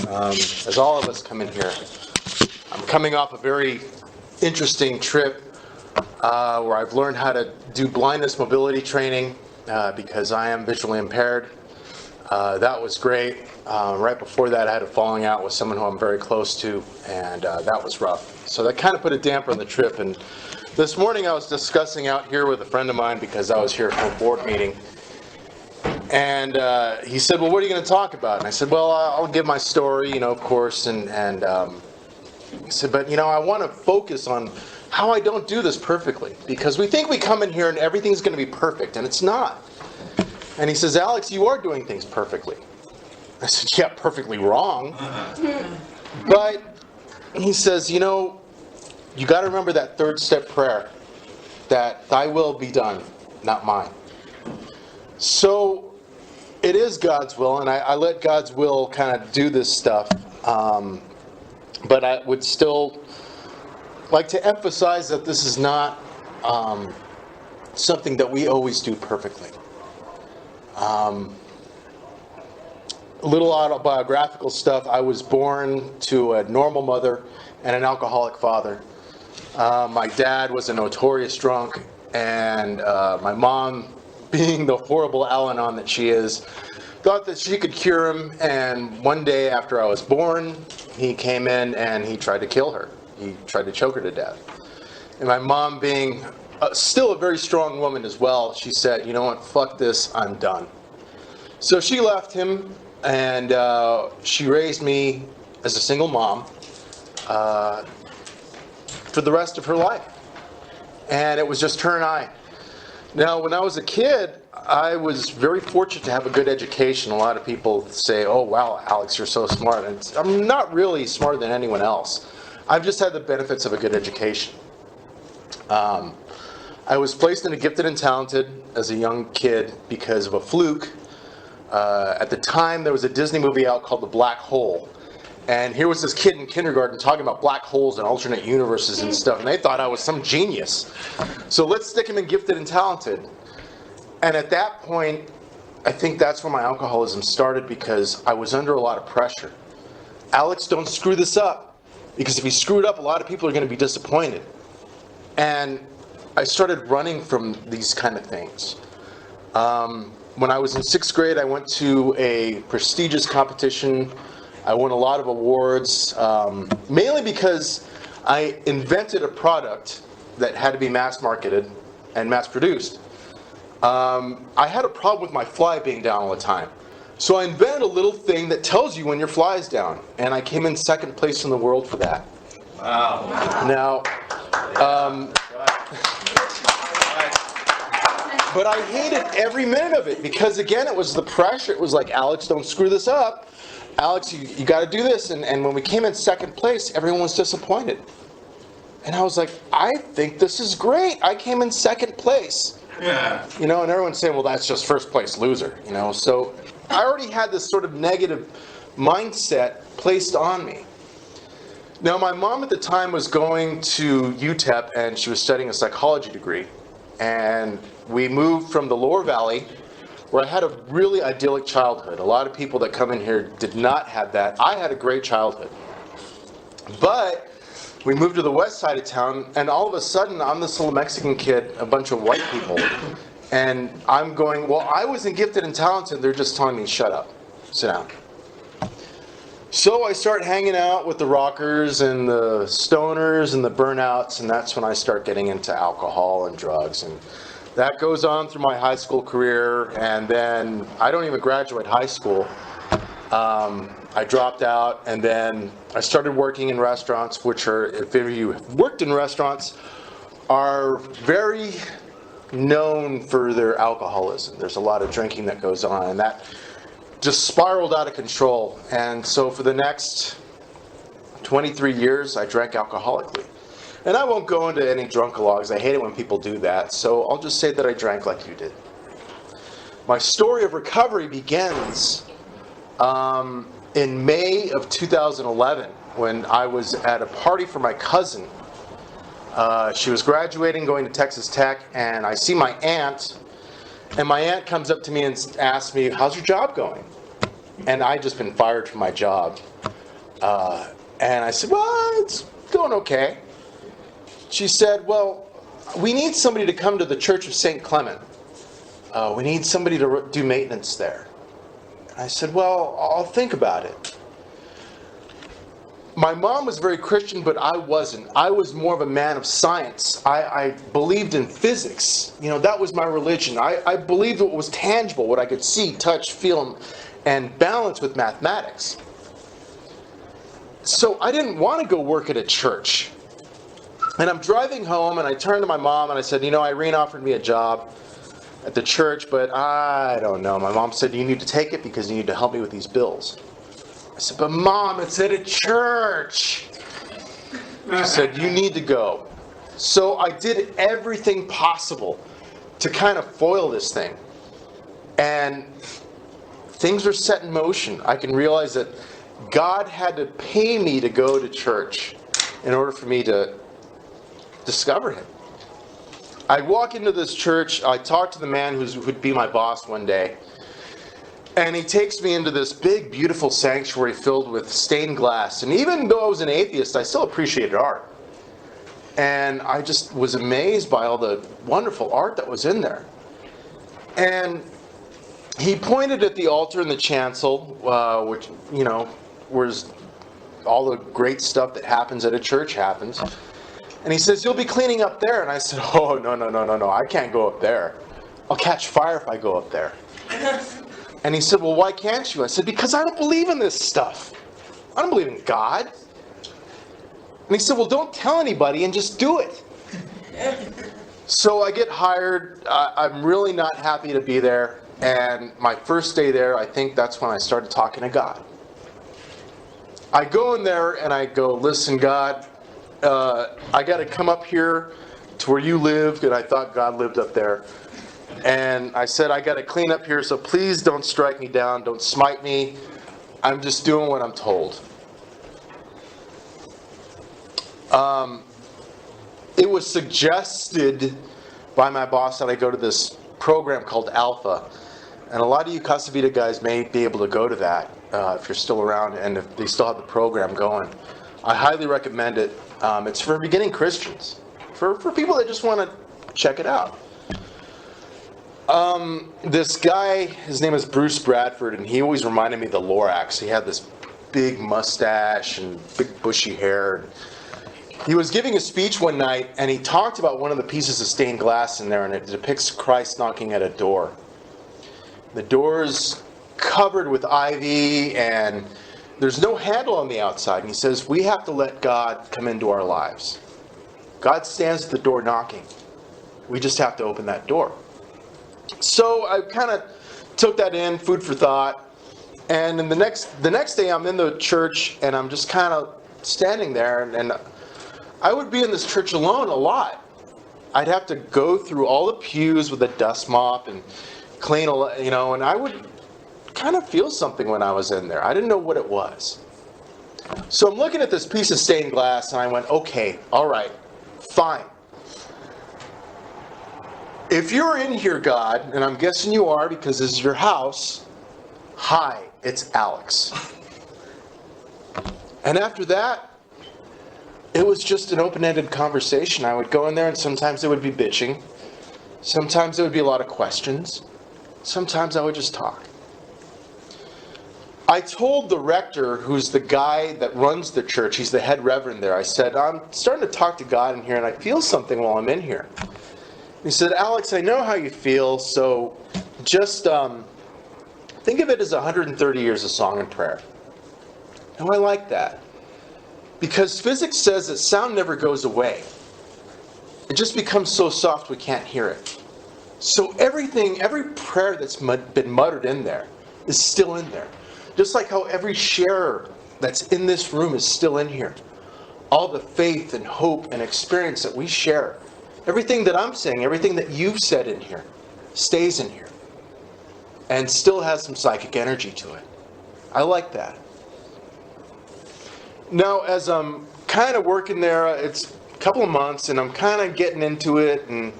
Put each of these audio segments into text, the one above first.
as all of us come in here. I'm coming off a very interesting trip where I've learned how to do blindness mobility training because I am visually impaired. That was great. Right before that, I had a falling out with someone who I'm very close to, and that was rough. So that kind of put a damper on the trip. And this morning I was discussing out here with a friend of mine because I was here for a board meeting. And he said, well, what are you going to talk about? And I said, well, I'll give my story, of course. And he said, but, I want to focus on how I don't do this perfectly. Because we think we come in here and everything's going to be perfect, and it's not. And he says, Alex, you are doing things perfectly. I said, yeah, perfectly wrong. But he says, you got to remember that third step prayer, that thy will be done, not mine. So it is God's will, and I let God's will kind of do this stuff. But I would still like to emphasize that this is not something that we always do perfectly. A little autobiographical stuff. I was born to a normal mother and an alcoholic father. My dad was a notorious drunk, and my mom, being the horrible Al-Anon that she is, thought that she could cure him. And one day after I was born, he came in and he tried to kill her. He tried to choke her to death. And my mom, being still a very strong woman as well, she said, you know what, fuck this, I'm done. So she left him, and she raised me as a single mom for the rest of her life. And it was just her and I. Now, when I was a kid, I was very fortunate to have a good education. A lot of people say, oh, wow, Alex, you're so smart. And I'm not really smarter than anyone else. I've just had the benefits of a good education. I was placed in a gifted and talented as a young kid because of a fluke. At the time, there was a Disney movie out called The Black Hole. And here was this kid in kindergarten talking about black holes and alternate universes and stuff. And they thought I was some genius. So let's stick him in gifted and talented. And at that point, I think that's where my alcoholism started, because I was under a lot of pressure. Alex, don't screw this up. Because if you screw it up, a lot of people are going to be disappointed. And I started running from these kind of things. When I was in 6th grade, I went to a prestigious competition. I won a lot of awards, mainly because I invented a product that had to be mass marketed and mass produced. I had a problem with my fly being down all the time. So I invented a little thing that tells you when your fly is down. And I came in 2nd place in the world for that. Wow. Now, but I hated every minute of it, because again, it was the pressure. It was like, Alex, don't screw this up. Alex, you got to do this. And when we came in 2nd place, everyone was disappointed. And I was like, I think this is great. I came in 2nd place. Yeah. And everyone's saying, well, that's just 1st place loser. So I already had this sort of negative mindset placed on me. Now, my mom at the time was going to UTEP, and she was studying a psychology degree. And we moved from the Lower Valley, where I had a really idyllic childhood. A lot of people that come in here did not have that. I had a great childhood. But we moved to the west side of town, and all of a sudden, I'm this little Mexican kid, a bunch of white people, and I'm going, well, I wasn't gifted and talented. They're just telling me, shut up, sit down. So I start hanging out with the rockers and the stoners and the burnouts, and that's when I start getting into alcohol and drugs. And that goes on through my high school career, and then I don't even graduate high school. I dropped out, and then I started working in restaurants, which are, if any of you have worked in restaurants, are very known for their alcoholism. There's a lot of drinking that goes on, and that just spiraled out of control. And so for the next 23 years, I drank alcoholically. And I won't go into any drunkalogs. I hate it when people do that. So I'll just say that I drank like you did. My story of recovery begins in May of 2011, when I was at a party for my cousin. She was graduating, going to Texas Tech, and I see my aunt. And my aunt comes up to me and asks me, how's your job going? and I'd just been fired from my job. And I said, well, it's going okay. She said, well, we need somebody to come to the Church of St. Clement. We need somebody to do maintenance there. And I said, well, I'll think about it. My mom was very Christian, but I wasn't. I was more of a man of science. I believed in physics. That was my religion. I believed what was tangible, what I could see, touch, feel, and balance with mathematics. So I didn't want to go work at a church. And I'm driving home, and I turned to my mom, and I said, Irene offered me a job at the church, but I don't know. My mom said, you need to take it because you need to help me with these bills. I said, but Mom, it's at a church. She said, you need to go. So I did everything possible to kind of foil this thing. And things were set in motion. I can realize that God had to pay me to go to church in order for me to discover Him. I walk into this church, I talk to the man who'd be my boss one day, and he takes me into this big, beautiful sanctuary filled with stained glass. And even though I was an atheist, I still appreciated art. And I just was amazed by all the wonderful art that was in there. And he pointed at the altar in the chancel, which, where's all the great stuff that happens at a church happens. And he says, you'll be cleaning up there. And I said, oh, no, I can't go up there. I'll catch fire if I go up there. And he said, well, why can't you? I said, because I don't believe in this stuff. I don't believe in God. And he said, well, don't tell anybody and just do it. So I get hired. I'm really not happy to be there. And my first day there, I think that's when I started talking to God. I go in there and I go, listen, God, I got to come up here to where you lived, and I thought God lived up there. And I said, I got to clean up here, so please don't strike me down, don't smite me. I'm just doing what I'm told. It was suggested by my boss that I go to this program called Alpha. And a lot of you Casa Vida guys may be able to go to that if you're still around and if they still have the program going. I highly recommend it. It's for beginning Christians, for people that just want to check it out. This guy, his name is Bruce Bradford, and he always reminded me of the Lorax. He had this big mustache and big bushy hair. He was giving a speech one night, and he talked about one of the pieces of stained glass in there, and it depicts Christ knocking at a door. The door is covered with ivy, and there's no handle on the outside. And he says, we have to let God come into our lives. God stands at the door knocking. We just have to open that door. So I kind of took that in, food for thought. And then the next day I'm in the church, and I'm just kind of standing there, and I would be in this church alone a lot. I'd have to go through all the pews with a dust mop and clean, and I would kind of feel something when I was in there. I didn't know what it was. So I'm looking at this piece of stained glass, and I went, okay, all right, fine. If you're in here, God, and I'm guessing you are because this is your house, hi, it's Alex. And after that, it was just an open-ended conversation. I would go in there, and sometimes it would be bitching. Sometimes there would be a lot of questions. Sometimes I would just talk. I told the rector, who's the guy that runs the church, he's the head reverend there, I said, I'm starting to talk to God in here, and I feel something while I'm in here. He said, Alex, I know how you feel, so just think of it as 130 years of song and prayer. And I like that. Because physics says that sound never goes away. It just becomes so soft we can't hear it. So every prayer that's been muttered in there is still in there. Just like how every sharer that's in this room is still in here. All the faith and hope and experience that we share. Everything that I'm saying, everything that you've said in here, stays in here. And still has some psychic energy to it. I like that. Now, as I'm kind of working there, it's a couple of months, and I'm kind of getting into it, and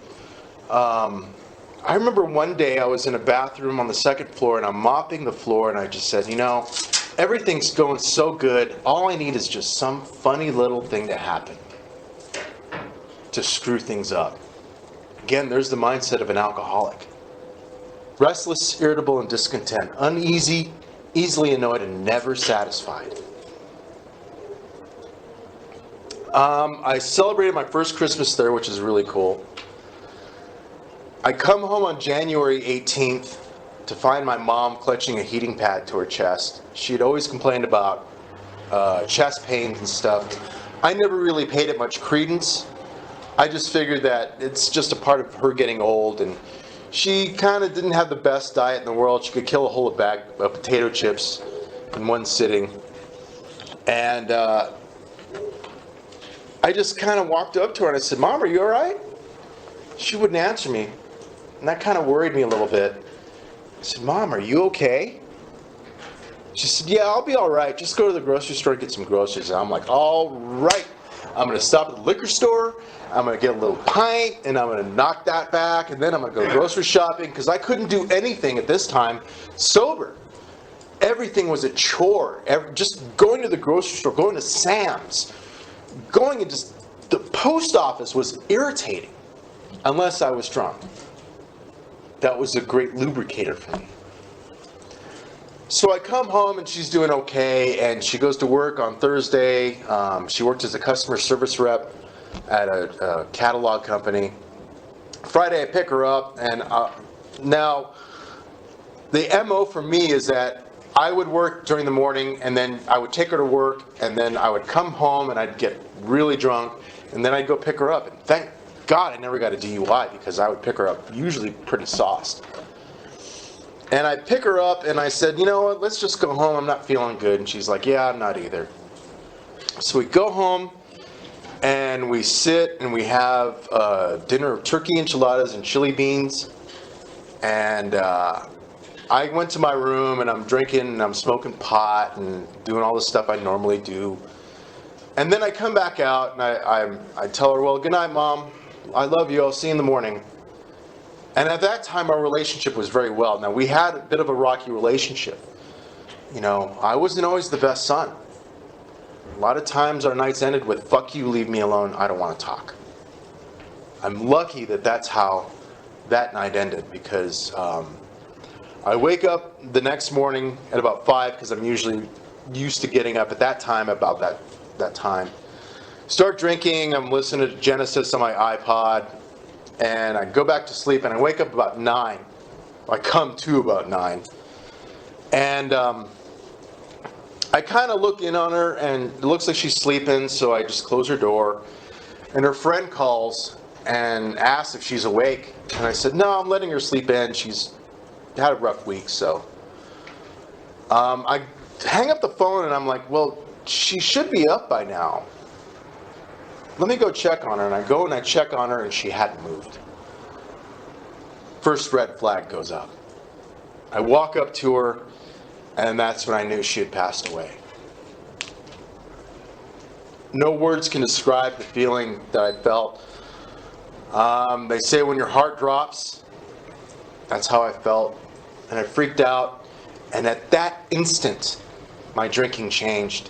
I remember one day I was in a bathroom on the second floor and I'm mopping the floor and I just said, everything's going so good. All I need is just some funny little thing to happen to screw things up. Again, there's the mindset of an alcoholic. Restless, irritable, and discontent. Uneasy, easily annoyed, and never satisfied. I celebrated my first Christmas there, which is really cool. I come home on January 18th to find my mom clutching a heating pad to her chest. She had always complained about chest pains and stuff. I never really paid it much credence. I just figured that it's just a part of her getting old, and she kind of didn't have the best diet in the world. She could kill a whole bag of potato chips in one sitting. And I just kind of walked up to her and I said, "Mom, are you all right?" She wouldn't answer me. And that kind of worried me a little bit. I said, "Mom, are you okay?" She said, "Yeah, I'll be all right. Just go to the grocery store and get some groceries." And I'm like, "All right. I'm going to stop at the liquor store. I'm going to get a little pint, and I'm going to knock that back, and then I'm going to go grocery shopping," because I couldn't do anything at this time sober. Everything was a chore. Just going to the grocery store, going to Sam's, going and just the post office was irritating, unless I was drunk. That was a great lubricator for me. So I come home and she's doing okay, and she goes to work on Thursday. She worked as a customer service rep at a catalog company. Friday I pick her up, and now the MO for me is that I would work during the morning, and then I would take her to work, and then I would come home and I'd get really drunk, and then I'd go pick her up. And thank God I never got a DUI, because I would pick her up usually pretty sauced. And I pick her up and I said, "You know what, let's just go home. I'm not feeling good." And she's like, "Yeah, I'm not either." So we go home and we sit and we have dinner of turkey enchiladas and chili beans. And I went to my room and I'm drinking and I'm smoking pot and doing all the stuff I normally do. And then I come back out and I tell her, "Well, good night, Mom. I love you. I'll see you in the morning." And at that time, our relationship was very well. Now, we had a bit of a rocky relationship. I wasn't always the best son. A lot of times our nights ended with, "Fuck you, leave me alone, I don't want to talk." I'm lucky that that's how that night ended, because I wake up the next morning at about 5, because I'm usually used to getting up at that time, about that time. Start drinking, I'm listening to Genesis on my iPod, and I go back to sleep, and I wake up about 9. I come to about 9. And I kind of look in on her, and it looks like she's sleeping, so I just close her door. And her friend calls and asks if she's awake. And I said, "No, I'm letting her sleep in. She's had a rough week." So I hang up the phone, and I'm like, "Well, she should be up by now. Let me go check on her." And I go and I check on her, and she hadn't moved. First red flag goes up. I walk up to her, and that's when I knew she had passed away. No words can describe the feeling that I felt. They say when your heart drops, that's how I felt. And I freaked out. And at that instant, my drinking changed.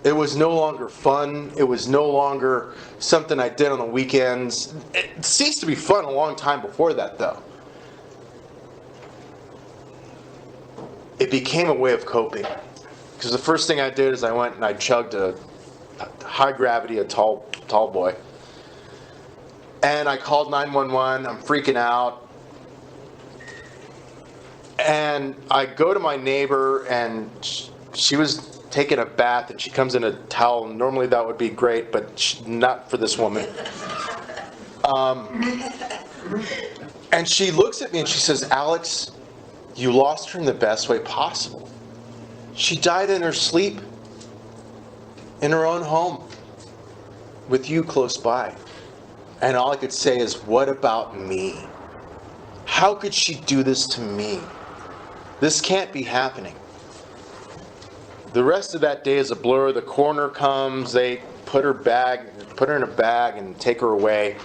It was no longer fun. It was no longer something I did on the weekends. It ceased to be fun a long time before that, though. It became a way of coping. Because the first thing I did is I went and I chugged a high gravity, a tall boy. And I called 911. I'm freaking out. And I go to my neighbor, and she was taking a bath, and she comes in a towel. Normally that would be great, but not for this woman. And she looks at me and she says, "Alex, you lost her in the best way possible. She died in her sleep, in her own home, with you close by." And all I could say is, "What about me? How could she do this to me? This can't be happening." The rest of that day is a blur. The coroner comes, they put her in a bag and take her away.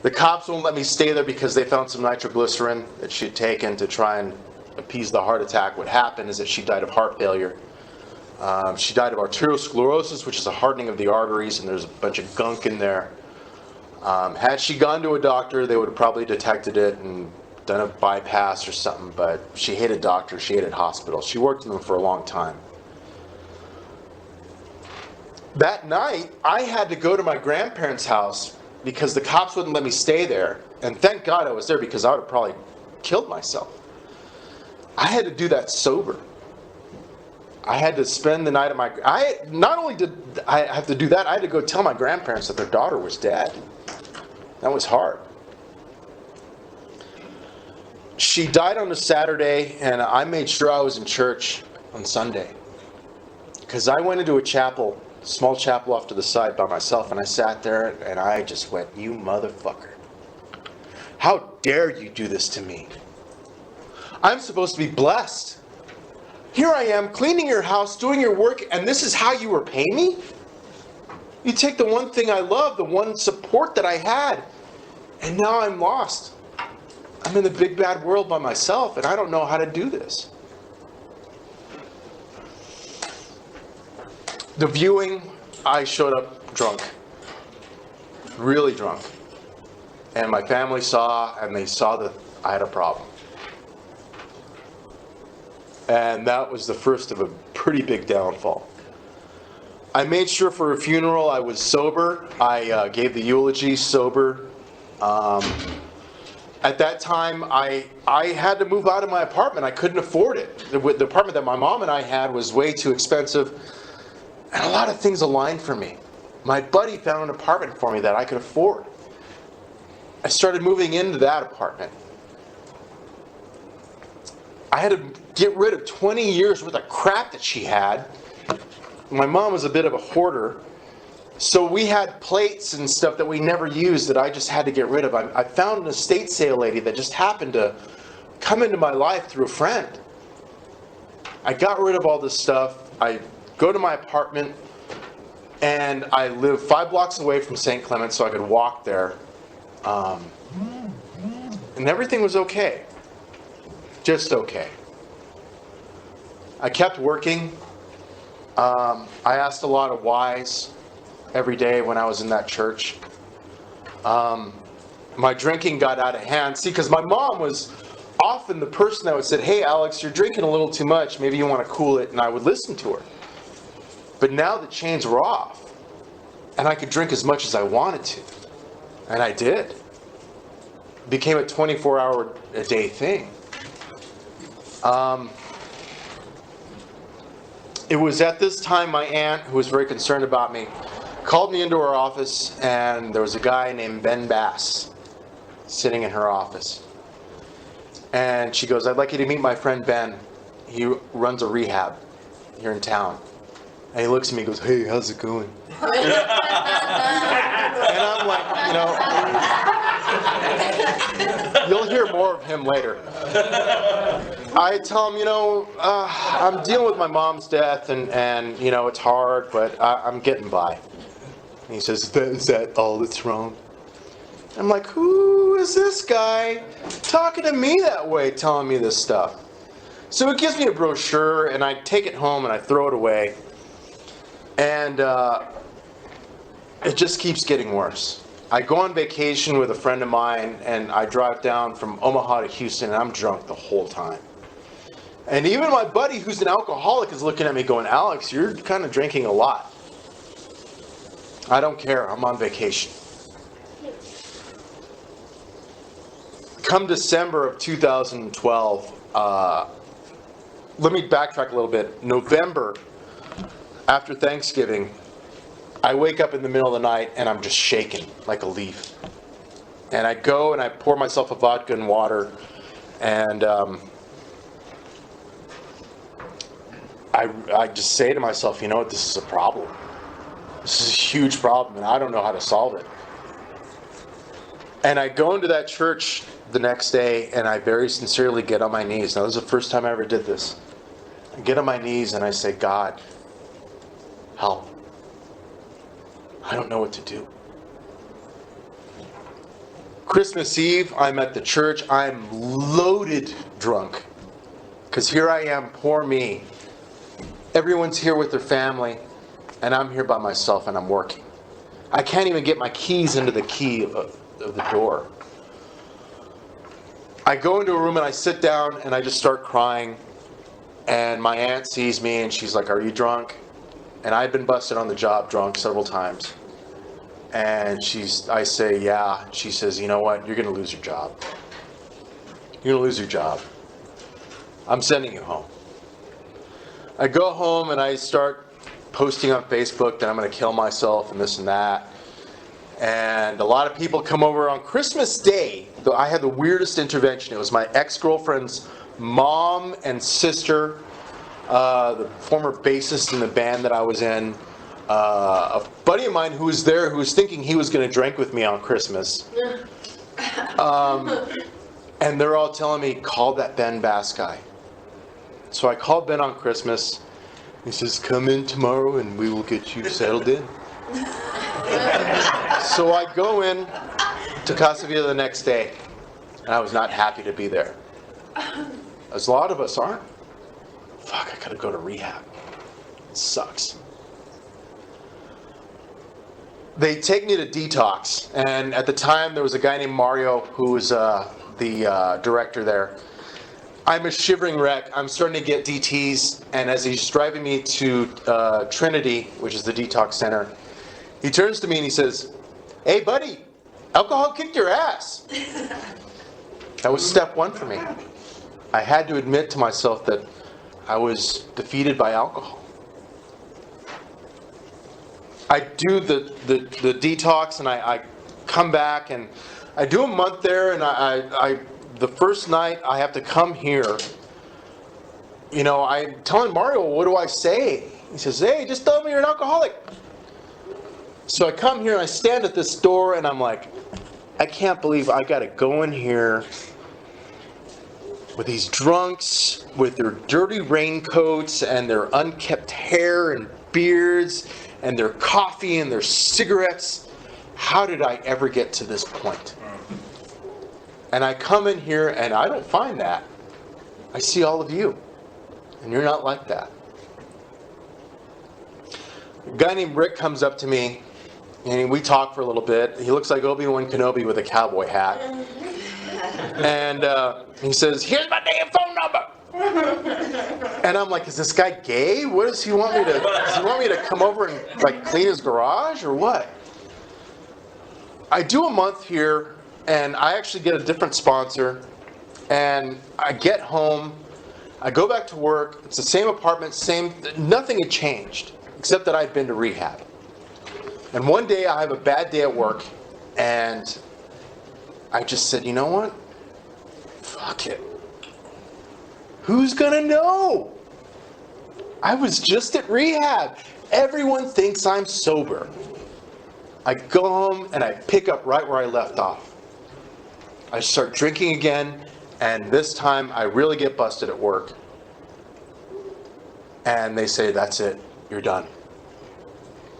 The cops won't let me stay there because they found some nitroglycerin that she had taken to try and appease the heart attack. What happened is that she died of heart failure. She died of arteriosclerosis, which is a hardening of the arteries, and there's a bunch of gunk in there. Had she gone to a doctor, they would have probably detected it and done a bypass or something, but she hated doctors, she hated hospitals. She worked in them for a long time. That night, I had to go to my grandparents' house because the cops wouldn't let me stay there. And thank God I was there, because I would have probably killed myself. I had to do that sober. I had to spend the night at not only did I have to do that, I had to go tell my grandparents that their daughter was dead. That was hard. She died on a Saturday, and I made sure I was in church on Sunday. Because I went into a chapel, small chapel off to the side by myself, and I sat there and I just went, "You motherfucker. How dare you do this to me? I'm supposed to be blessed. Here I am cleaning your house, doing your work, and this is how you repay me? You take the one thing I love, the one support that I had, and now I'm lost. I'm in the big bad world by myself, and I don't know how to do this." The viewing, I showed up drunk. Really drunk. And my family saw, and they saw that I had a problem. And that was the first of a pretty big downfall. I made sure for a funeral I was sober. I gave the eulogy sober. At that time, I had to move out of my apartment. I couldn't afford it. The apartment that my mom and I had was way too expensive. And a lot of things aligned for me. My buddy found an apartment for me that I could afford. I started moving into that apartment. I had to get rid of 20 years worth of crap that she had. My mom was a bit of a hoarder. So we had plates and stuff that we never used that I just had to get rid of. I found an estate sale lady that just happened to come into my life through a friend. I got rid of all this stuff. I go to my apartment, and I live 5 blocks away from St. Clement, so I could walk there. And everything was okay. Just okay. I kept working. I asked a lot of whys every day when I was in that church. My drinking got out of hand. See, because my mom was often the person that would say, "Hey, Alex, you're drinking a little too much. Maybe you want to cool it." And I would listen to her. But now the chains were off, and I could drink as much as I wanted to. And I did. It became a 24-hour-a-day thing. It was at this time my aunt, who was very concerned about me, called me into her office, and there was a guy named Ben Bass sitting in her office. And she goes, "I'd like you to meet my friend Ben. He runs a rehab here in town." And he looks at me and goes, "Hey, how's it going?" And I'm like, you'll hear more of him later. I tell him, I'm dealing with my mom's death, and it's hard, but I'm getting by. And he says, "Is that all that's wrong?" I'm like, who is this guy talking to me that way, telling me this stuff? So he gives me a brochure, and I take it home, and I throw it away. And it just keeps getting worse. I go on vacation with a friend of mine, and I drive down from Omaha to Houston, and I'm drunk the whole time. And even my buddy, who's an alcoholic, is looking at me going, "Alex, you're kind of drinking a lot." I don't care. I'm on vacation. Come December of 2012, let me backtrack a little bit. November, after Thanksgiving, I wake up in the middle of the night and I'm just shaking like a leaf. And I go and I pour myself a vodka and water, and I just say to myself, you know what, this is a problem. This is a huge problem, and I don't know how to solve it. And I go into that church the next day, and I very sincerely get on my knees. Now, this is the first time I ever did this. I get on my knees and I say, "God, help. I don't know what to do." Christmas Eve, I'm at the church. I'm loaded drunk. Because here I am, poor me. Everyone's here with their family, and I'm here by myself, and I'm working. I can't even get my keys into the key of the door. I go into a room and I sit down and I just start crying. And my aunt sees me and she's like, "Are you drunk?" And I'd been busted on the job drunk several times. And I say, "Yeah." She says, "You know what? You're going to lose your job. You're going to lose your job. I'm sending you home." I go home and I start posting on Facebook that I'm going to kill myself and this and that. And a lot of people come over on Christmas Day. I had the weirdest intervention. It was my ex-girlfriend's mom and sister, the former bassist in the band that I was in, a buddy of mine who was there who was thinking he was going to drink with me on Christmas. And they're all telling me, "Call that Ben Bass guy." So I called Ben on Christmas. He says, "Come in tomorrow and we will get you settled in." So I go in to Casa Vida the next day, and I was not happy to be there. As a lot of us aren't. Fuck, I gotta go to rehab. It sucks. They take me to detox, and at the time there was a guy named Mario who was the director there. I'm a shivering wreck. I'm starting to get DTs, and as he's driving me to Trinity, which is the detox center, he turns to me and he says, "Hey buddy, alcohol kicked your ass." That was step one for me. I had to admit to myself that I was defeated by alcohol. I do the detox and I come back and I do a month there, and I the first night I have to come here. You know, I'm telling Mario, "What do I say?" He says, "Hey, just tell me you're an alcoholic." So I come here and I stand at this door and I'm like, I can't believe I got to go in here with these drunks with their dirty raincoats and their unkempt hair and beards and their coffee and their cigarettes. How did I ever get to this point? And I come in here and I don't find that. I see all of you, and you're not like that. A guy named Rick comes up to me, and we talk for a little bit. He looks like Obi-Wan Kenobi with a cowboy hat. And he says, "Here's my damn phone number." And I'm like, "Is this guy gay? What does he want me to? Does he want me to come over and like clean his garage or what?" I do a month here, and I actually get a different sponsor. And I get home, I go back to work. It's the same apartment, nothing had changed except that I'd been to rehab. And one day I have a bad day at work, and I just said, "You know what? Fuck it. Who's gonna know? I was just at rehab. Everyone thinks I'm sober." I go home and I pick up right where I left off. I start drinking again, and this time I really get busted at work. And they say, "That's it, you're done."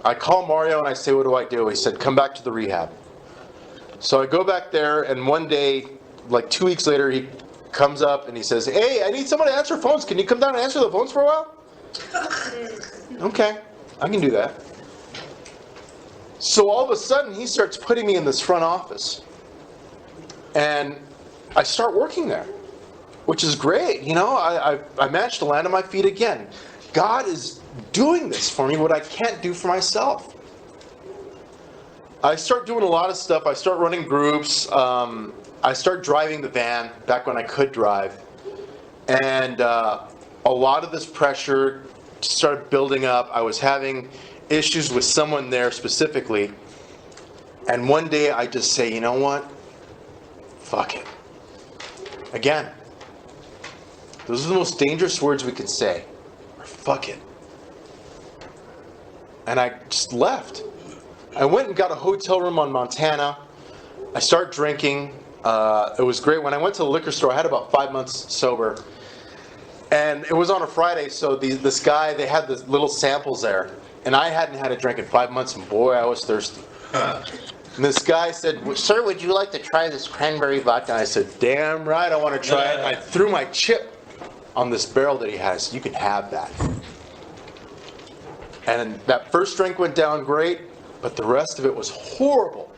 I call Mario and I say, "What do I do?" He said, "Come back to the rehab." So I go back there, and one day, like 2 weeks later, he comes up and he says, "Hey, I need someone to answer phones. Can you come down and answer the phones for a while?" Okay, I can do that. So all of a sudden, he starts putting me in this front office. And I start working there, which is great. You know, I managed to land on my feet again. God is doing this for me, what I can't do for myself. I start doing a lot of stuff. I start running groups. I start driving the van back when I could drive. And a lot of this pressure started building up. I was having issues with someone there specifically. And one day I just say, "You know what? Fuck it." Again, those are the most dangerous words we could say. Fuck it. And I just left. I went and got a hotel room on Montana. I started drinking. It was great. When I went to the liquor store, I had about 5 months sober. And it was on a Friday, so this guy, they had the little samples there. And I hadn't had a drink in 5 months, and boy, I was thirsty. And this guy said, "Sir, would you like to try this cranberry vodka?" And I said, "Damn right, I want to try it." And I threw my chip on this barrel that he has. "You can have that." And that first drink went down great, but the rest of it was horrible.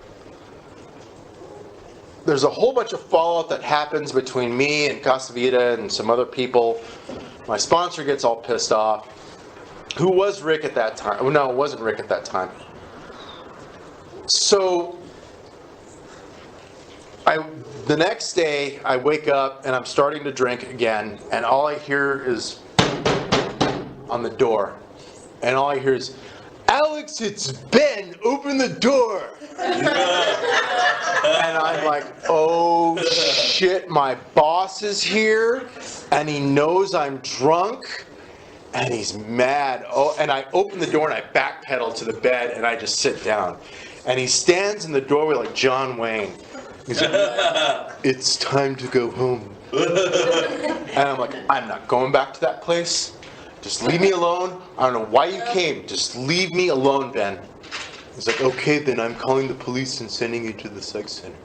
There's a whole bunch of fallout that happens between me and Casa Vida and some other people. My sponsor gets all pissed off. Who was Rick at that time? Oh, no, it wasn't Rick at that time. So, the next day, I wake up and I'm starting to drink again, and all I hear is on the door. And all I hear is, "Alex, it's Ben, open the door." And I'm like, oh shit, my boss is here, and he knows I'm drunk, and he's mad. Oh, and I open the door and I backpedal to the bed and I just sit down. And he stands in the doorway like John Wayne. He's like, "It's time to go home." And I'm like, "I'm not going back to that place. Just leave me alone. I don't know why you came. Just leave me alone, Ben." He's like, "Okay, then I'm calling the police and sending you to the psych center."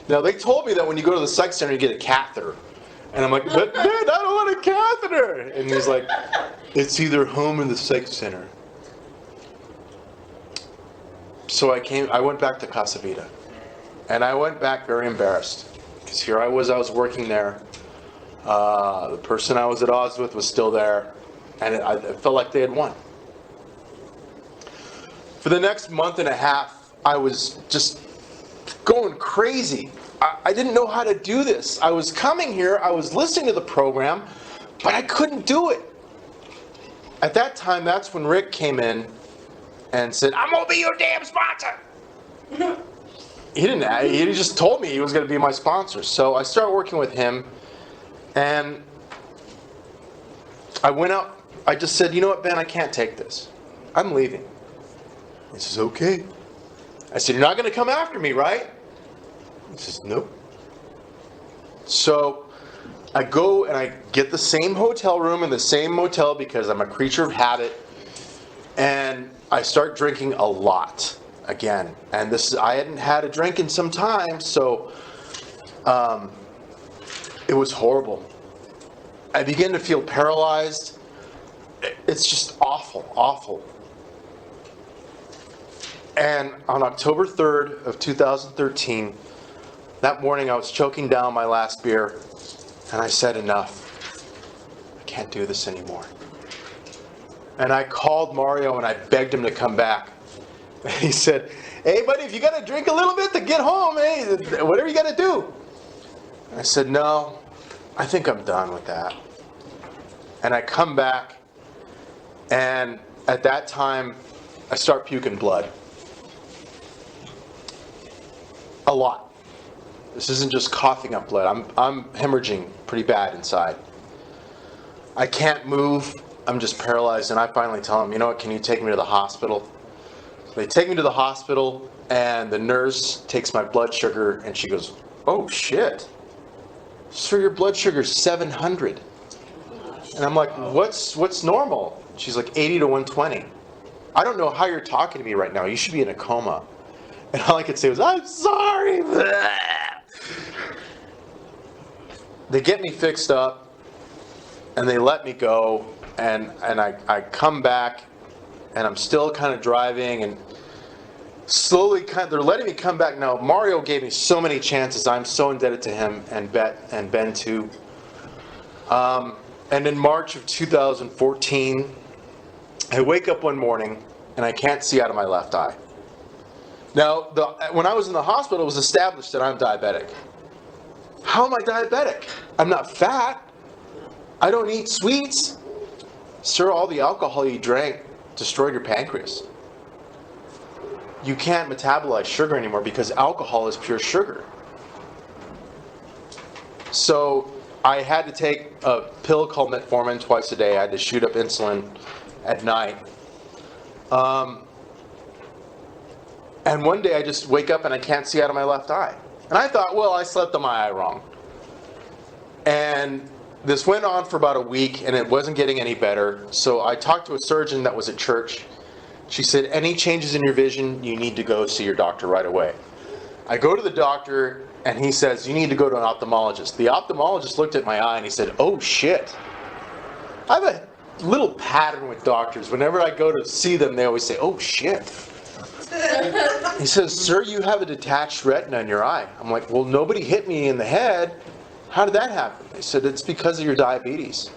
Now, they told me that when you go to the psych center, you get a catheter. And I'm like, "But Ben, I don't want a catheter." And he's like, "It's either home or the psych center." So I went back to Casa Vida. And I went back very embarrassed. Because here I was working there. The person I was at odds with was still there. And I felt like they had won. For the next month and a half, I was just going crazy. I didn't know how to do this. I was coming here, I was listening to the program, but I couldn't do it. At that time, that's when Rick came in and said, "I'm going to be your damn sponsor." He just told me he was going to be my sponsor. So I started working with him, and I went out. I just said, "You know what, Ben, I can't take this. I'm leaving." He says, "Okay." I said, "You're not going to come after me, right?" He says, "Nope." So I go and I get the same hotel room in the same motel because I'm a creature of habit. And I start drinking a lot again. And I hadn't had a drink in some time, so it was horrible. I began to feel paralyzed. It's just awful, awful. And on October 3rd of 2013, that morning I was choking down my last beer, and I said, "Enough. I can't do this anymore." And I called Mario and I begged him to come back. And he said, "Hey buddy, if you gotta drink a little bit to get home, hey, whatever you gotta do." I said, "No, I think I'm done with that." And I come back, and at that time, I start puking blood. A lot. This isn't just coughing up blood. I'm hemorrhaging pretty bad inside. I can't move. I'm just paralyzed. And I finally tell him, "You know what, can you take me to the hospital?" So they take me to the hospital, and the nurse takes my blood sugar, and she goes, "Oh shit. Sir, your blood sugar's 700. And I'm like, what's normal? She's like, 80 to 120. "I don't know how you're talking to me right now. You should be in a coma." And all I could say was, "I'm sorry." They get me fixed up, and they let me go, and I come back, and I'm still kind of driving, and slowly they're letting me come back. Now, Mario gave me so many chances. I'm so indebted to him, and Ben too. And in March of 2014, I wake up one morning, and I can't see out of my left eye. Now, when I was in the hospital, it was established that I'm diabetic. How am I diabetic? I'm not fat. I don't eat sweets. Sir, all the alcohol you drank destroyed your pancreas. You can't metabolize sugar anymore because alcohol is pure sugar. So I had to take a pill called metformin twice a day. I had to shoot up insulin at night. And one day I just wake up and I can't see out of my left eye. And I thought, well, I slept on my eye wrong. And this went on for about a week, and it wasn't getting any better. So I talked to a surgeon that was at church. She said, any changes in your vision, you need to go see your doctor right away. I go to the doctor, and he says, you need to go to an ophthalmologist. The ophthalmologist looked at my eye, and he said, oh, shit. I have a little pattern with doctors. Whenever I go to see them, they always say, oh, shit. He says, sir, you have a detached retina in your eye. I'm like, well, nobody hit me in the head. How did that happen? He said, it's because of your diabetes.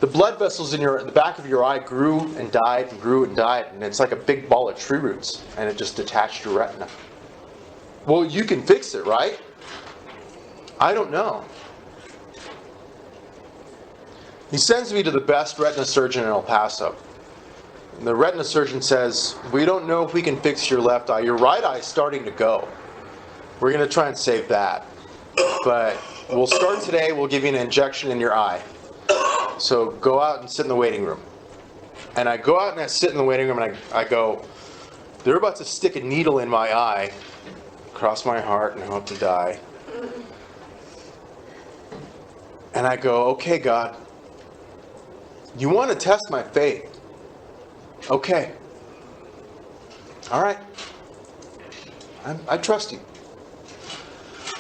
The blood vessels in the back of your eye grew and died and grew and died, and it's like a big ball of tree roots, and it just detached your retina. Well, you can fix it, right? I don't know. He sends me to the best retina surgeon in El Paso. And the retina surgeon says, we don't know if we can fix your left eye. Your right eye is starting to go. We're going to try and save that. But we'll start today. We'll give you an injection in your eye. So go out and sit in the waiting room. And I go out and I sit in the waiting room and I go, they're about to stick a needle in my eye, cross my heart and hope to die. And I go, okay, God, you want to test my faith. Okay. All right. I trust you.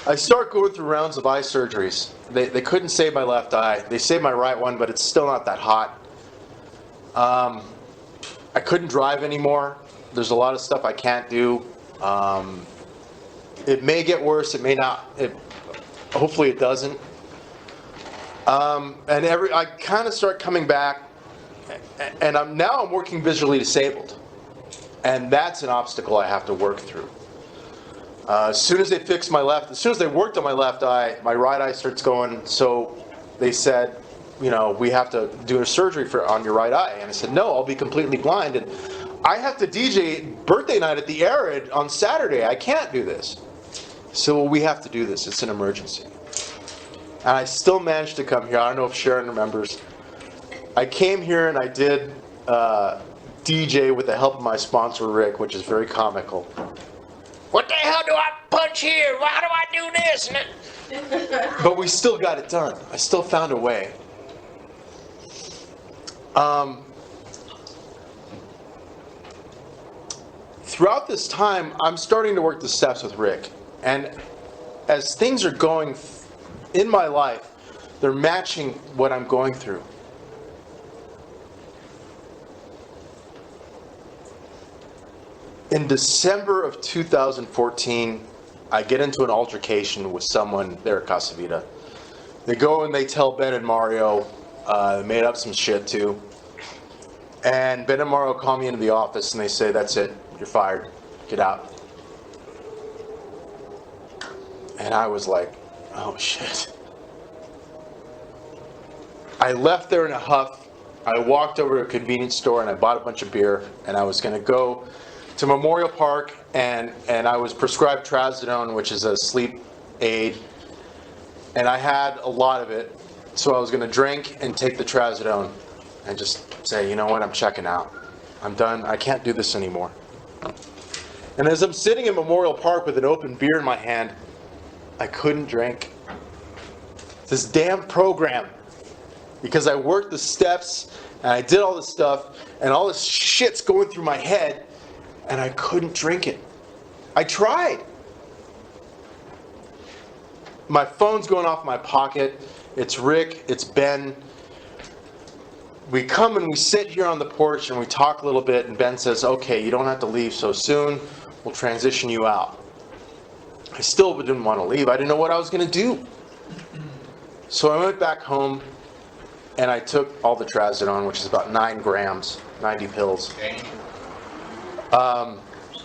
I start going through rounds of eye surgeries. They couldn't save my left eye. They saved my right one, but it's still not that hot. I couldn't drive anymore. There's a lot of stuff I can't do. It may get worse. It may not. Hopefully it doesn't. And I kind of start coming back, and I'm working visually disabled, and that's an obstacle I have to work through. As soon as they worked on my left eye, my right eye starts going. So they said, we have to do a surgery on your right eye. And I said, no, I'll be completely blind. And I have to DJ birthday night at the Arid on Saturday. I can't do this. So we have to do this. It's an emergency. And I still managed to come here. I don't know if Sharon remembers. I came here and I did DJ with the help of my sponsor, Rick, which is very comical. What the hell do I punch here? How do I do this? But we still got it done. I still found a way. Throughout this time, I'm starting to work the steps with Rick. And as things are going in my life, they're matching what I'm going through. In December of 2014, I get into an altercation with someone there at Casa Vida. They go and they tell Ben and Mario, they made up some shit too. And Ben and Mario call me into the office and they say, that's it, you're fired, get out. And I was like, oh shit. I left there in a huff. I walked over to a convenience store and I bought a bunch of beer, and I was going to go to Memorial Park, and I was prescribed Trazodone, which is a sleep aid, and I had a lot of it, so I was going to drink and take the Trazodone and just say, you know what, I'm checking out. I'm done. I can't do this anymore. And as I'm sitting in Memorial Park with an open beer in my hand, I couldn't drink. This damn program, because I worked the steps and I did all this stuff and all this shit's going through my head, and I couldn't drink it. I tried. My phone's going off my pocket. It's Rick, it's Ben. We come and we sit here on the porch and we talk a little bit, and Ben says, okay, you don't have to leave so soon. We'll transition you out. I still didn't want to leave. I didn't know what I was going to do. So I went back home and I took all the Trazodone, which is about 9 grams, 90 pills.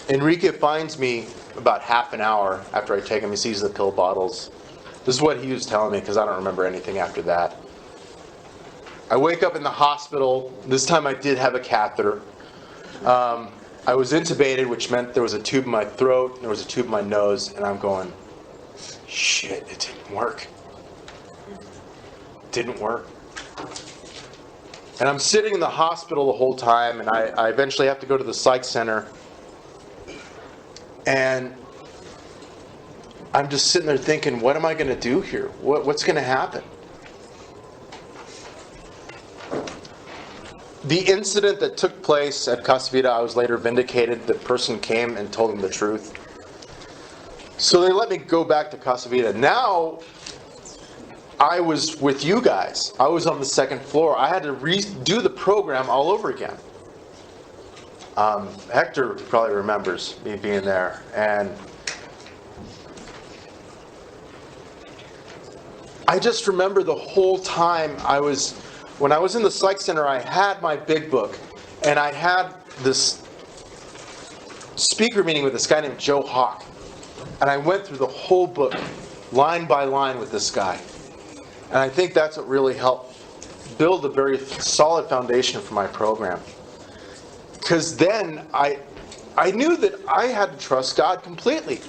Enrique finds me about half an hour after I take him. He sees the pill bottles. This is what he was telling me, because I don't remember anything after that. I wake up in the hospital. This time I did have a catheter. I was intubated, which meant there was a tube in my throat, there was a tube in my nose, and I'm going, shit, it didn't work. It didn't work. And I'm sitting in the hospital the whole time, and I eventually have to go to the psych center. And I'm just sitting there thinking, what am I going to do here? What's going to happen? The incident that took place at Casa Vida, I was later vindicated. The person came and told them the truth. So they let me go back to Casa Vida. Now, I was with you guys. I was on the second floor. I had to redo the program all over again. Hector probably remembers me being there. And I just remember the whole time when I was in the psych center, I had my big book. And I had this speaker meeting with this guy named Joe Hawk. And I went through the whole book, line by line with this guy. And I think that's what really helped build a very solid foundation for my program. Because then I knew that I had to trust God completely.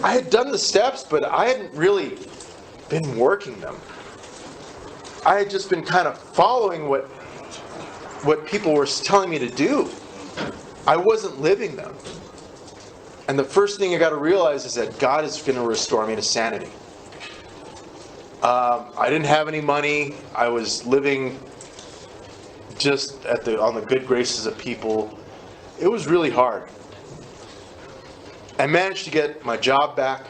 I had done the steps, but I hadn't really been working them. I had just been kind of following what people were telling me to do. I wasn't living them. And the first thing I got to realize is that God is going to restore me to sanity. I didn't have any money. I was living just on the good graces of people. It was really hard. I managed to get my job back.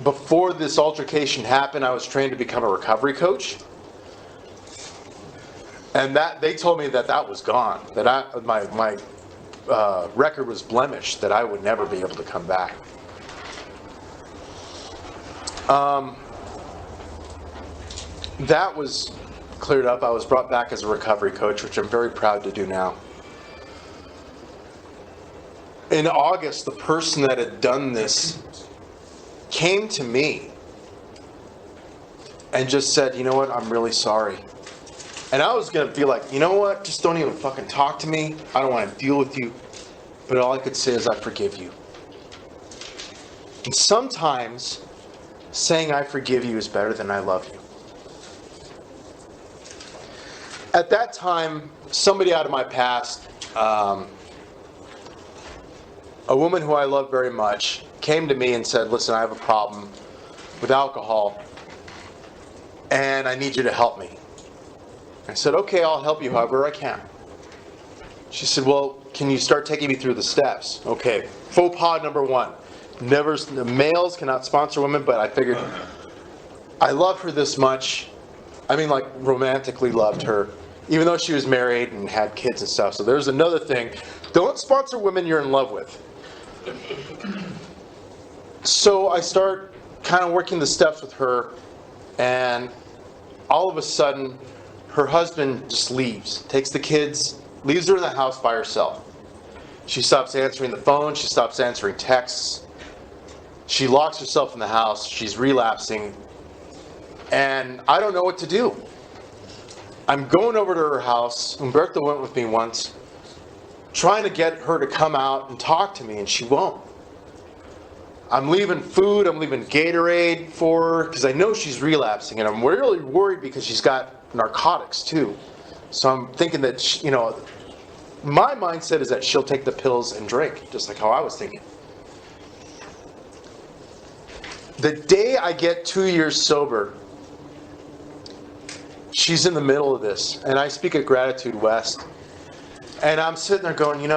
Before this altercation happened, I was trained to become a recovery coach. And that they told me that was gone. That my record was blemished. That I would never be able to come back. That was cleared up. I was brought back as a recovery coach, which I'm very proud to do now. In August, the person that had done this came to me and just said, "You know what, I'm really sorry." And I was going to be like, "You know what, just don't even fucking talk to me. I don't want to deal with you." But all I could say is, "I forgive you." And sometimes saying "I forgive you" is better than "I love you." At that time, somebody out of my past, a woman who I love very much, came to me and said, "Listen, I have a problem with alcohol, and I need you to help me." I said, "Okay, I'll help you however I can." She said, "Well, can you start taking me through the steps?" Okay, faux pas number one. Males cannot sponsor women, but I figured I love her this much. I mean, like, romantically loved her, even though she was married and had kids and stuff. So there's another thing. Don't sponsor women you're in love with. So I start kind of working the steps with her, and all of a sudden, her husband just leaves, takes the kids, leaves her in the house by herself. She stops answering the phone. She stops answering texts. She locks herself in the house. She's relapsing. And I don't know what to do. I'm going over to her house. Humberto went with me once, trying to get her to come out and talk to me, and she won't. I'm leaving food. I'm leaving Gatorade for her because I know she's relapsing. And I'm really worried because she's got narcotics too. So I'm thinking that, my mindset is that she'll take the pills and drink, just like how I was thinking. The day I get 2 years sober, she's in the middle of this, and I speak at Gratitude West, and I'm sitting there going,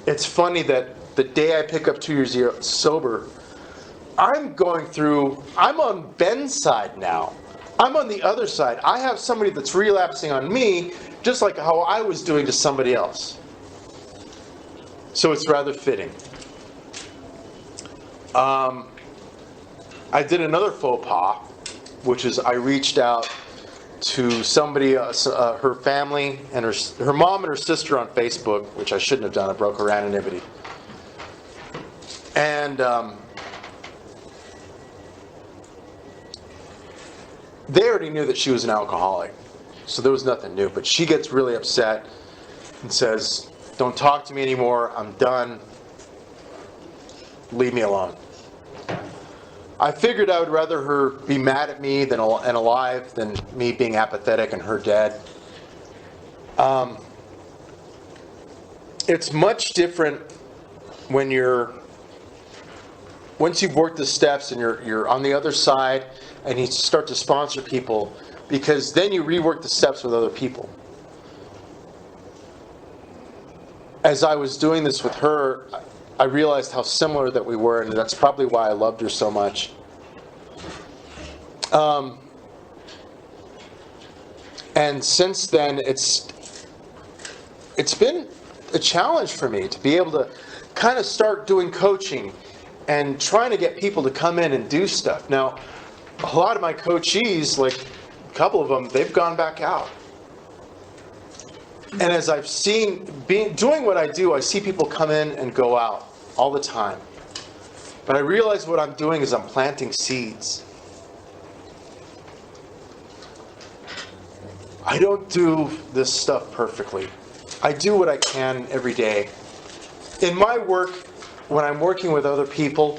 it's funny that the day I pick up 2 years sober, I'm on Ben's side now. I'm on the other side. I have somebody that's relapsing on me, just like how I was doing to somebody else. So it's rather fitting. I did another faux pas, which is I reached out to somebody, her family, and her mom and her sister on Facebook, which I shouldn't have done. I broke her anonymity. And they already knew that she was an alcoholic, so there was nothing new. But she gets really upset and says, "Don't talk to me anymore. I'm done. Leave me alone." I figured I would rather her be mad at me and alive than me being apathetic and her dead. It's much different when once you've worked the steps and you're on the other side and you start to sponsor people, because then you rework the steps with other people. As I was doing this with her, I realized how similar that we were, and that's probably why I loved her so much. And since then, it's been a challenge for me to be able to kind of start doing coaching and trying to get people to come in and do stuff. Now, a lot of my coachees, like a couple of them, they've gone back out. And as I've seen, doing what I do, I see people come in and go out all the time. But I realize what I'm doing is I'm planting seeds. I don't do this stuff perfectly. I do what I can every day. In my work, when I'm working with other people,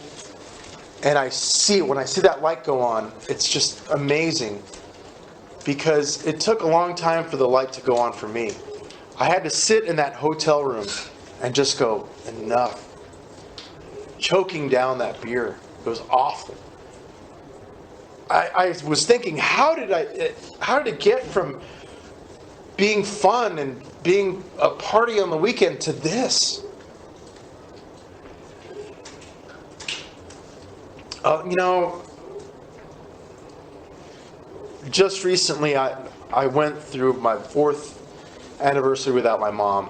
and when I see that light go on, it's just amazing. Because it took a long time for the light to go on for me. I had to sit in that hotel room and just go, enough. Choking down that beer. It was awful. I was thinking, how did it get from being fun and being a party on the weekend to this? Just recently I went through my 4th anniversary without my mom.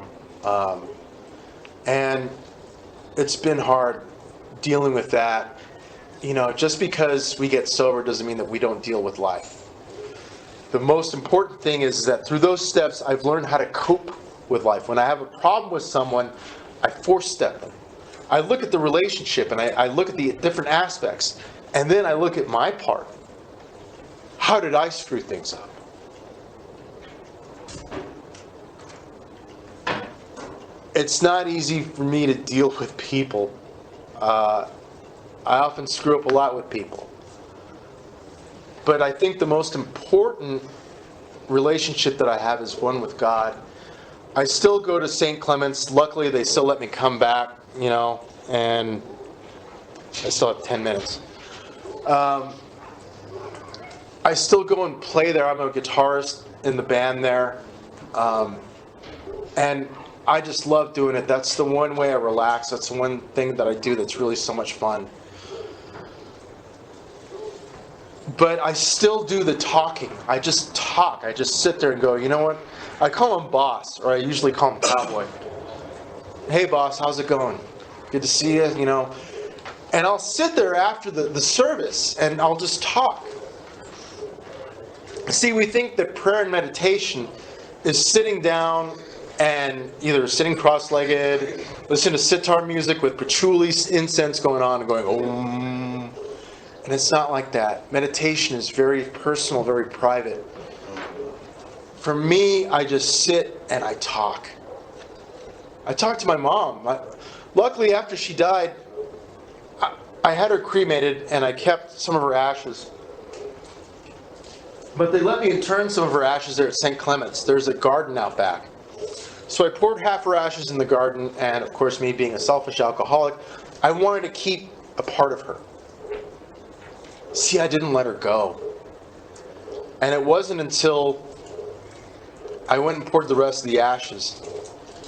And it's been hard dealing with that. Just because we get sober doesn't mean that we don't deal with life. The most important thing is that through those steps, I've learned how to cope with life. When I have a problem with someone, I 4-step them. I look at the relationship and I look at the different aspects, and then I look at my part. How did I screw things up? It's not easy for me to deal with people. I often screw up a lot with people. But I think the most important relationship that I have is one with God. I still go to St. Clement's. Luckily, they still let me come back, and I still have 10 minutes. I still go and play there. I'm a guitarist in the band there. And I just love doing it. That's the one way I relax. That's the one thing that I do that's really so much fun. But I still do the talking. I just talk. I just sit there and go, you know what? I call him boss, or I usually call him cowboy. Hey boss, how's it going? Good to see you, And I'll sit there after the service and I'll just talk. See, we think that prayer and meditation is sitting down and either sitting cross-legged, listening to sitar music with patchouli incense going on and going, Om. And it's not like that. Meditation is very personal, very private. For me, I just sit and I talk. I talk to my mom. Luckily, after she died, I had her cremated and I kept some of her ashes. But they let me intern some of her ashes there at St. Clement's. There's a garden out back. So I poured half her ashes in the garden, and of course, me being a selfish alcoholic, I wanted to keep a part of her. See, I didn't let her go. And it wasn't until I went and poured the rest of the ashes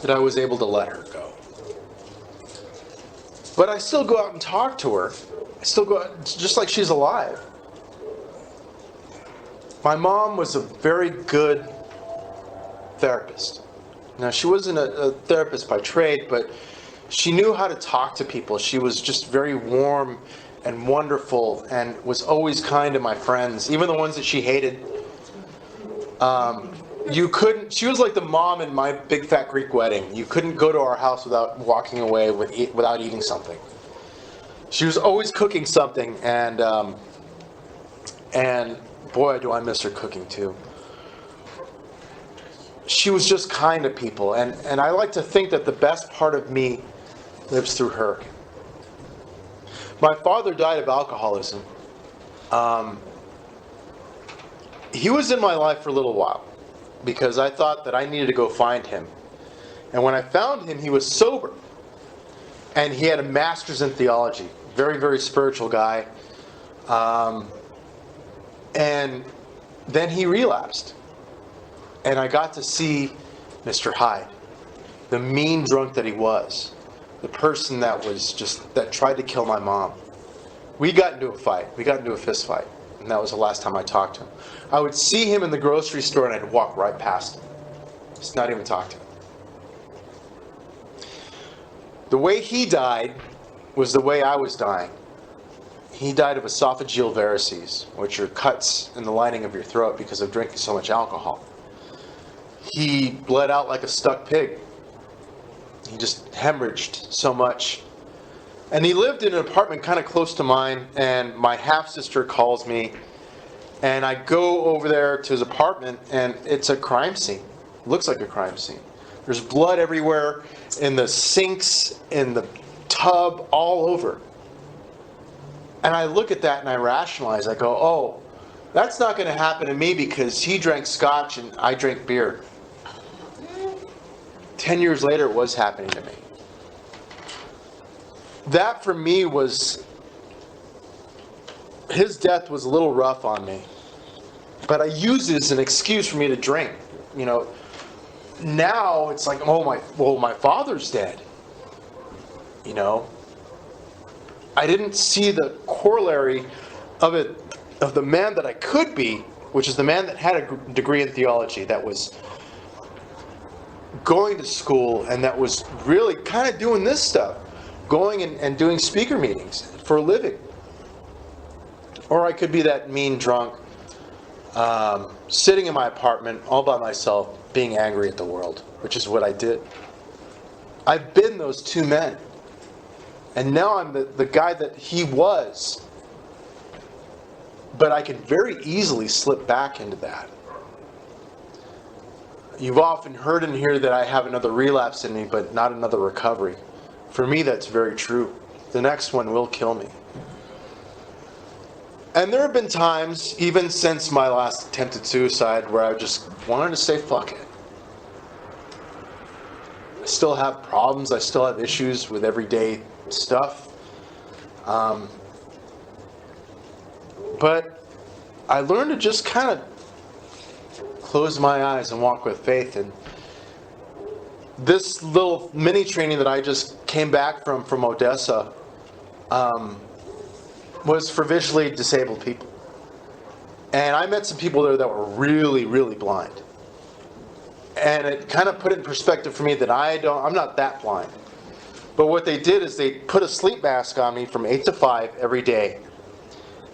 that I was able to let her go. But I still go out and talk to her. I still go out, just like she's alive. My mom was a very good therapist. Now, she wasn't a therapist by trade, but she knew how to talk to people. She was just very warm and wonderful and was always kind to my friends, even the ones that she hated. She was like the mom in My Big Fat Greek Wedding. You couldn't go to our house without walking away without eating something. She was always cooking something, and boy, do I miss her cooking too. She was just kind to people, and I like to think that the best part of me lives through her. My father died of alcoholism. He was in my life for a little while because I thought that I needed to go find him. And when I found him, he was sober. And he had a master's in theology. Very, very spiritual guy. And then he relapsed. And I got to see Mr. Hyde, the mean drunk that he was, the person that tried to kill my mom. We got into a fight. We got into a fist fight. And that was the last time I talked to him. I would see him in the grocery store and I'd walk right past him. Just not even talk to him. The way he died was the way I was dying. He died of esophageal varices, which are cuts in the lining of your throat because of drinking so much alcohol. He bled out like a stuck pig. He just hemorrhaged so much. And he lived in an apartment kind of close to mine, and my half-sister calls me, and I go over there to his apartment, and it's a crime scene. It looks like a crime scene. There's blood everywhere, in the sinks, in the tub, all over. And I look at that and I rationalize. I go, oh, that's not going to happen to me because he drank scotch and I drank beer. 10 years later, it was happening to me. That for me was, his death was a little rough on me. But I used it as an excuse for me to drink. You know, now it's like, my father's dead. You know, I didn't see the corollary of it, of the man that I could be, which is the man that had a degree in theology, that was going to school and that was really kind of doing this stuff, going and doing speaker meetings for a living. Or I could be that mean drunk, sitting in my apartment all by myself, being angry at the world, which is what I did. I've been those two men. And now I'm the guy that he was. But I can very easily slip back into that. You've often heard in here that I have another relapse in me, but not another recovery. For me, that's very true. The next one will kill me. And there have been times, even since my last attempted suicide, where I just wanted to say, fuck it. I still have problems. I still have issues with everyday stuff. But I learned to just kind of close my eyes and walk with faith. And this little mini training that I just came back from Odessa was for visually disabled people. And I met some people there that were really, really blind. And it kind of put it in perspective for me that I'm not that blind. But what they did is they put a sleep mask on me from 8 to 5 every day.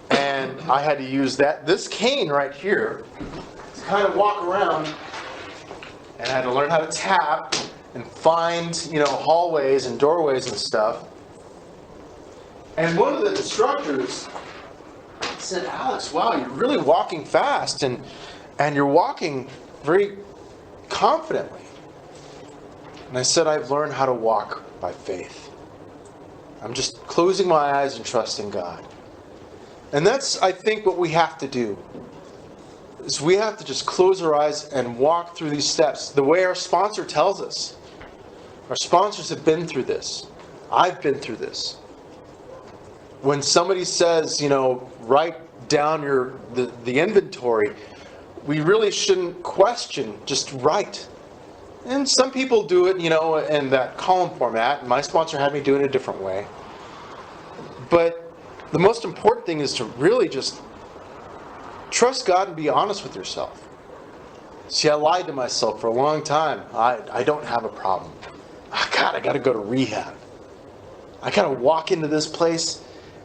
And I had to use this cane right here to kind of walk around. And I had to learn how to tap and find, hallways and doorways and stuff. And one of the instructors said, Alex, wow, you're really walking fast and you're walking very confidently. And I said, I've learned how to walk by faith. I'm just closing my eyes and trusting God. And that's, I think, what we have to do. Is we have to just close our eyes and walk through these steps the way our sponsor tells us. Our sponsors have been through this. I've been through this. When somebody says, write down the inventory, we really shouldn't question, just write. And some people do it, in that column format. And my sponsor had me do it a different way. But the most important thing is to really just trust God and be honest with yourself. See, I lied to myself for a long time. I don't have a problem. God, I got to go to rehab. I got to walk into this place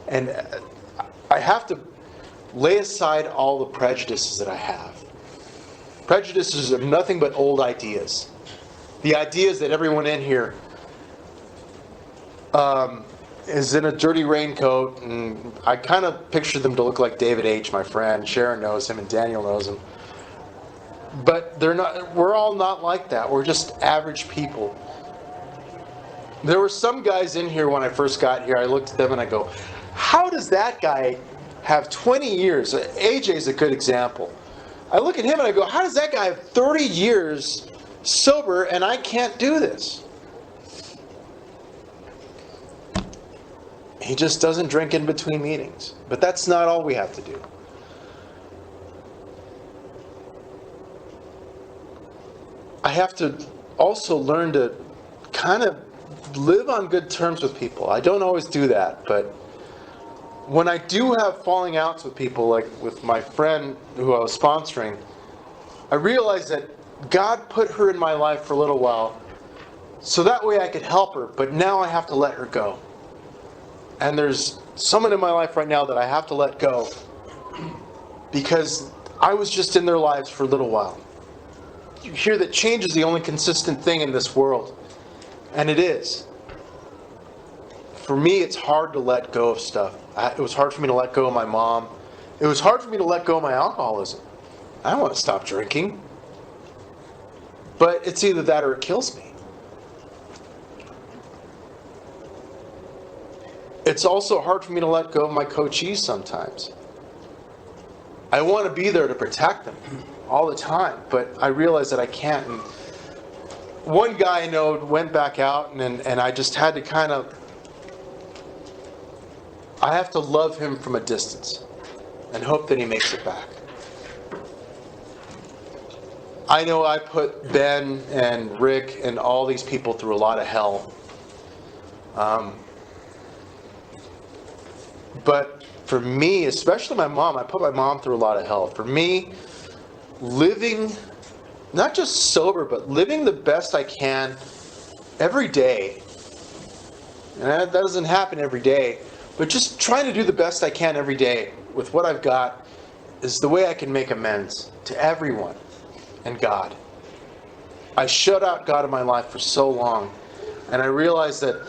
and I have to lay aside all the prejudices that I have. Prejudices are nothing but old ideas. The ideas that everyone in here is in a dirty raincoat, and I kind of picture them to look like David H., my friend. Sharon knows him and Daniel knows him. But they're not. We're all not like that. We're just average people. There were some guys in here when I first got here. I looked at them and I go, how does that guy have 20 years? AJ's a good example. I look at him and I go, how does that guy have 30 years sober and I can't do this? He just doesn't drink in between meetings. But that's not all we have to do. I have to also learn to kind of live on good terms with people. I don't always do that, but when I do have falling outs with people, like with my friend who I was sponsoring, I realized that God put her in my life for a little while so that way I could help her, but now I have to let her go. And there's someone in my life right now that I have to let go because I was just in their lives for a little while. You hear that change is the only consistent thing in this world, and it is. For me, it's hard to let go of stuff. It was hard for me to let go of my mom. It was hard for me to let go of my alcoholism. I don't want to stop drinking. But it's either that or it kills me. It's also hard for me to let go of my coachees sometimes. I want to be there to protect them all the time, but I realize that I can't. And one guy I know went back out, and I just had to kind of, I have to love him from a distance and hope that he makes it back. I know I put Ben and Rick and all these people through a lot of hell. But for me, especially my mom, I put my mom through a lot of hell. For me, living, not just sober, but living the best I can every day. And that doesn't happen every day. But just trying to do the best I can every day with what I've got is the way I can make amends to everyone and God. I shut out God in my life for so long. And I realized that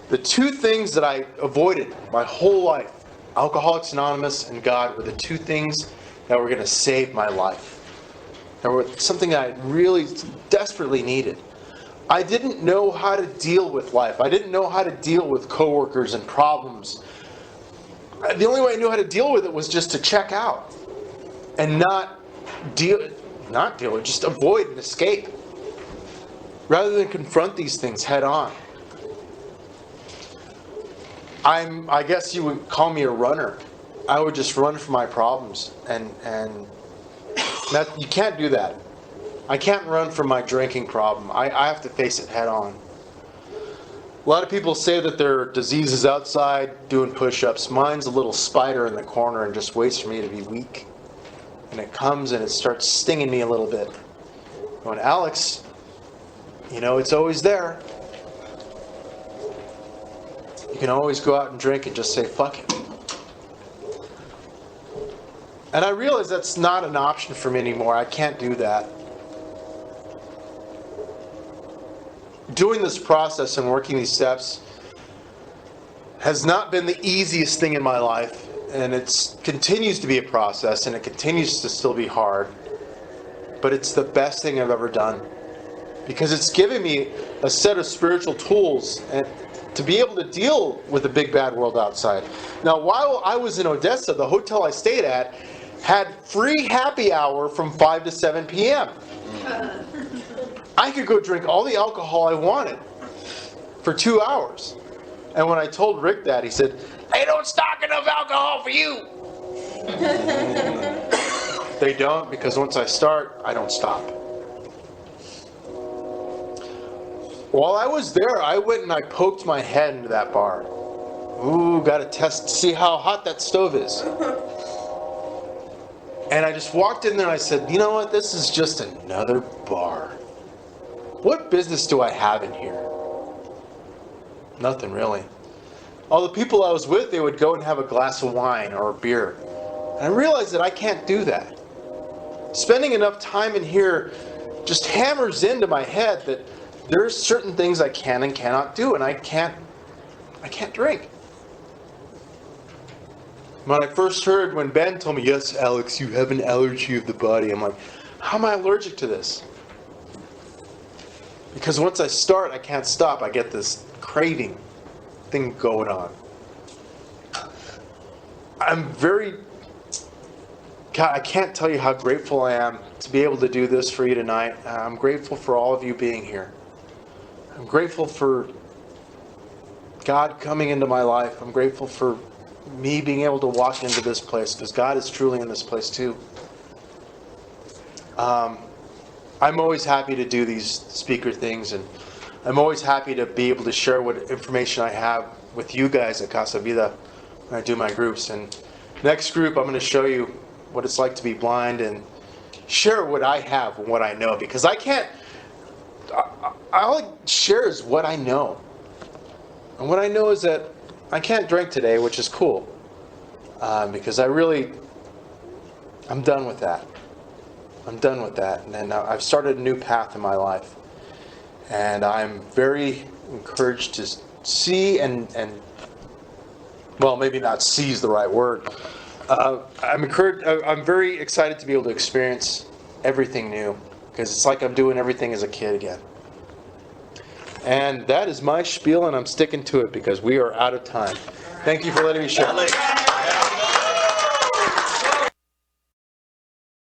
the two things that I avoided my whole life, Alcoholics Anonymous and God, were the two things that were going to save my life. That were something I really desperately needed. I didn't know how to deal with life. I didn't know how to deal with coworkers and problems. The only way I knew how to deal with it was just to check out and not deal with, just avoid and escape, rather than confront these things head on. I guess you would call me a runner. I would just run from my problems, and that, you can't do that. I can't run from my drinking problem. I have to face it head on. A lot of people say that their disease is outside doing push-ups. Mine's a little spider in the corner and just waits for me to be weak. And it comes and it starts stinging me a little bit. Going, Alex, it's always there. You can always go out and drink and just say, fuck it. And I realize that's not an option for me anymore. I can't do that. Doing this process and working these steps has not been the easiest thing in my life. And it continues to be a process, and it continues to still be hard. But it's the best thing I've ever done. Because it's given me a set of spiritual tools and to be able to deal with the big bad world outside. Now, while I was in Odessa, the hotel I stayed at had free happy hour from 5 to 7 p.m. I could go drink all the alcohol I wanted for 2 hours. And when I told Rick that, he said, "They don't stock enough alcohol for you." They don't, because once I start, I don't stop. While I was there, I went and I poked my head into that bar. Ooh, got to test, see how hot that stove is. And I just walked in there and I said, you know what, this is just another bar. What business do I have in here? Nothing really. All the people I was with, they would go and have a glass of wine or a beer. And I realized that I can't do that. Spending enough time in here just hammers into my head that there's certain things I can and cannot do, and I can't drink. When I first heard, when Ben told me, yes, Alex, you have an allergy of the body, I'm like, how am I allergic to this? Because once I start, I can't stop. I get this craving thing going on. God, I can't tell you how grateful I am to be able to do this for you tonight. I'm grateful for all of you being here. I'm grateful for God coming into my life. I'm grateful for me being able to walk into this place, because God is truly in this place too. I'm always happy to do these speaker things, and I'm always happy to be able to share what information I have with you guys at Casa Vida when I do my groups. And next group, I'm going to show you what it's like to be blind and share what I have and what I know, because I can't. All I share is what I know, and what I know is that I can't drink today, which is cool, because I'm done with that. I'm done with that, and then I've started a new path in my life, and I'm very encouraged to see and well, maybe not see is the right word. I'm encouraged. I'm very excited to be able to experience everything new, because it's like I'm doing everything as a kid again. And that is my spiel, and I'm sticking to it because we are out of time. Thank you for letting me share.